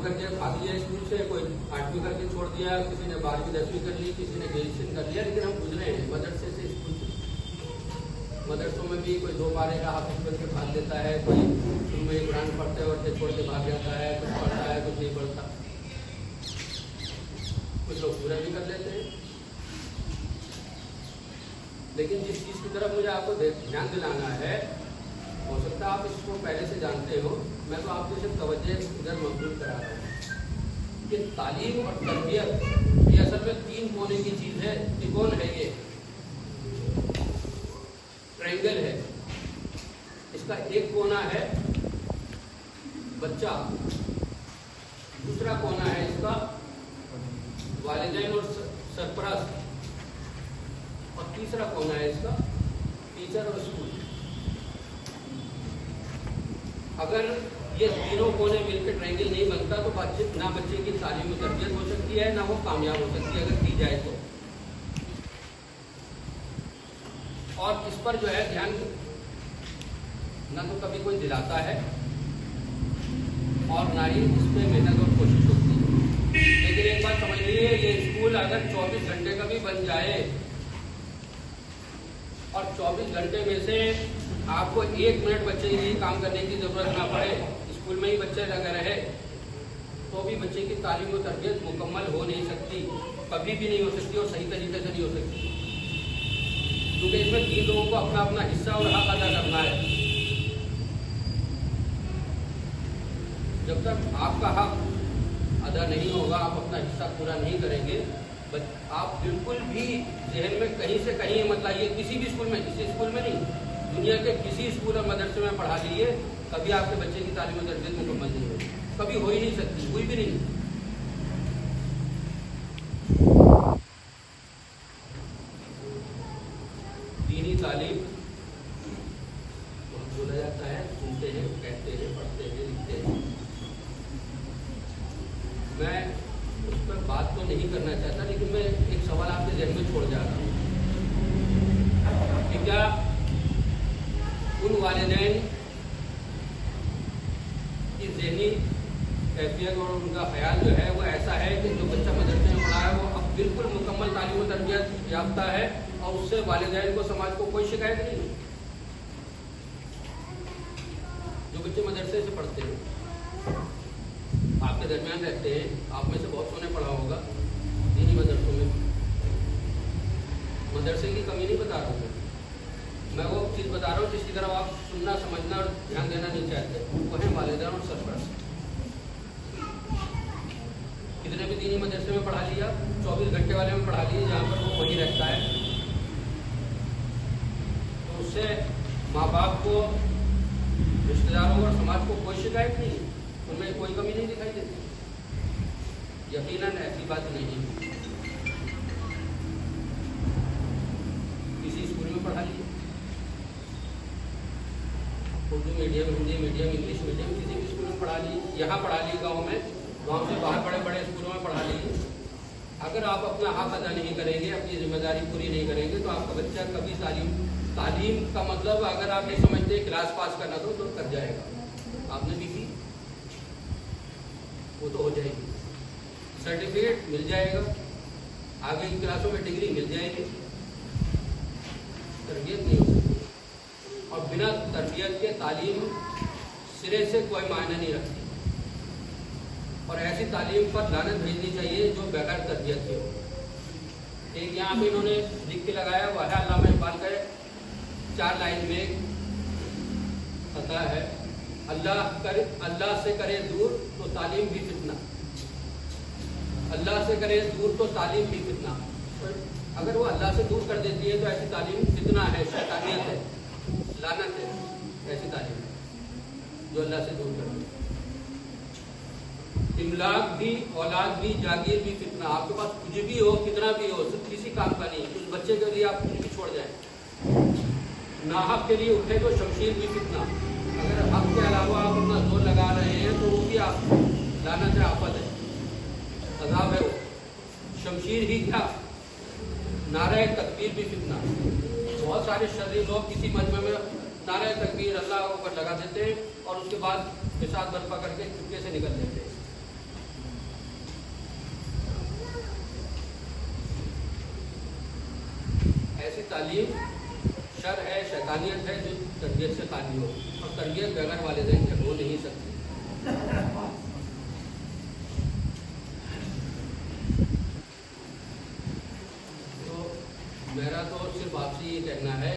करके भाग लिया स्कूल से, कोई 8वीं करके छोड़ दिया, किसी ने 12वीं 10वीं कर ली, किसी ने ग्रेजुएशन कर लिया, लेकिन हम गुजरे हैं मदरसे से स्कूल से। मदरसों में भी कोई 2 पारे का हाफिज बन के भाग देता है, कोई शुरू में कुरान पढ़ते वढ़ते छोड़ के भाग जाता है, कुछ पढ़ता है कुछ नहीं पढ़ता, कुछ लोग पूरा भी कर लेते हैं। लेकिन जिस चीज़ की तरफ मुझे आपको ध्यान दिलाना है, हो सकता है आप इसको पहले से जानते हो, मैं तो आपको सिर्फ तवज्जो इधर मजबूत करा रहा हूँ कि तालीम और तरबियत ये असल में 3 कोने की चीज़ है। त्रिकोण है, ये ट्रायंगल है। इसका एक कोना है बच्चा, दूसरा कोना है इसका वालिदैन और सरपरस्त, और तीसरा कोना है इसका टीचर और स्कूल। अगर ये तीनों कोने मिलकर ट्रायंगल नहीं बनता तो ना बच्चे की तालीम में तरबियत हो सकती है, ना वो कामयाब हो सकती है, अगर की जाए तो। और इस पर जो है ध्यान ना तो कभी कोई दिलाता है और ना ही इस पर मेहनत और कोशिश होती है। लेकिन एक बात समझ लीजिए, ये स्कूल अगर 24 घंटे का भी बन जाए और 24 घंटे में से आपको 1 मिनट बच्चे के लिए काम करने की जरूरत ना पड़े, स्कूल में ही बच्चे लगे रहे, तो भी बच्चे की तालीम और तरबियत मुकम्मल हो नहीं सकती, कभी भी नहीं हो सकती और सही तरीके से नहीं हो सकती। क्योंकि इसमें 3 लोगों को अपना अपना हिस्सा और हक अदा करना है। जब तक आपका हक अदा नहीं होगा, आप अपना हिस्सा पूरा नहीं करेंगे, आप बिल्कुल भी जहन में कहीं से कहीं मत लाइए, किसी भी स्कूल में, किसी स्कूल में नहीं, दुनिया के किसी स्कूल और मदरसे में पढ़ा लीजिए, कभी आपके बच्चे की तालीम और तरबियत मुकम्मल नहीं होगी, कभी हो ही नहीं सकती, कोई भी नहीं। दीनी तालीम बहुत बोला जाता है, सुनते हैं, कहते हैं, पढ़ते हैं, लिखते हैं। मैं उस पर बात तो नहीं करना चाहता, लेकिन मैं एक सवाल आपके जहन में छोड़ जा रहा हूँ कि क्या उन वालिदैन की ज़हनी कैफियत और उनका ख्याल जो है वो ऐसा है कि जो बच्चा मदरसे में पढ़ा है वो अब बिल्कुल मुकम्मल तालीम और तरबियत याफ्ता है और उससे वालिदैन को, समाज को कोई शिकायत नहीं? जो बच्चे मदरसे से पढ़ते हैं, आपके दरमियान रहते हैं, आप में से बहुत सौ ने पढ़ा होगा दीनी मदरसों में, मदरसे की कमी नहीं बता रहा हूँ मैं वो चीज़ बता रहा हूँ जिसकी तरफ आप सुनना, समझना और ध्यान देना नहीं चाहते, वो है वालिदैन और सरपरस्त। कितने भी दीनी मदरसे में पढ़ा लिया, 24 घंटे वाले में पढ़ा लिए, जहाँ पर वो वहीं रहता है, तो उससे माँ बाप को, रिश्तेदारों और समाज को कोई शिकायत नहीं है, उनमें कोई कमी नहीं दिखाई देती। यकीनन ऐसी बात नहीं है। किसी स्कूल में पढ़ा लिया, Urdu medium, Hindi medium, English medium, किसी भी स्कूल में पढ़ा ली, यहाँ पढ़ा ली, गांव में, गांव से बाहर बड़े बड़े स्कूलों में पढ़ा ली। अगर आप अपना हक अदा नहीं करेंगे, अपनी जिम्मेदारी पूरी नहीं करेंगे, तो आपका बच्चा कभी तालीम का मतलब अगर आप ये समझते क्लास पास करना तो कर जाएगा, आपने भी की, वो तो हो जाएगी, सर्टिफिकेट मिल जाएगा, आगे की क्लासों में डिग्री मिल जाएगी, तरबियत नहीं हो सकती। और बिना तरबियत के तालीम सिरे से कोई मायने नहीं रखती, और ऐसी तालीम पर लानत भेजनी चाहिए जो बगैर तरबियत के हो। एक यहाँ पे इन्होंने लिख के लगाया हुआ है, अल्लामा इकबाल का 4 लाइन में पता है, अल्लाह से करे दूर तो तालीम भी फितना, अल्लाह से करे दूर तो तालीम भी फितना। अगर वो अल्लाह से दूर कर देती है तो ऐसी तालीम फितना है, शैतानियत है, लानत है, ऐसी तालीम जो अल्लाह से दूर कर दे। इमलाक भी, औलाद भी, जागीर भी फितना। आपके पास कुछ भी हो, कितना भी हो, सिर्फ किसी काम का नहीं, उस बच्चे के लिए आप कुछ भी छोड़ जाए। नाहक के लिए उठे तो शमशीर भी फितना। अगर हक के अलावा आप अपना जोर लगा रहे हैं तो वो भी आप लानत है, आफत है, अज़ाब है। वो शमशीर ही क्या, नारे तकबीर भी फितना। बहुत सारे शरीर लोग किसी मजमे में नारे तकबीर अल्लाह ऊपर लगा देते हैं और उसके बाद फिसाद बर्पा करके चुपके से निकल देते हैं। ऐसी तालीम शर है, शैतानियत है जो तरबियत से खाली हो, और तरबियत बगैर वालिदैन के हो नहीं सकती। तो मेरा तो सिर्फ आपसे ये कहना है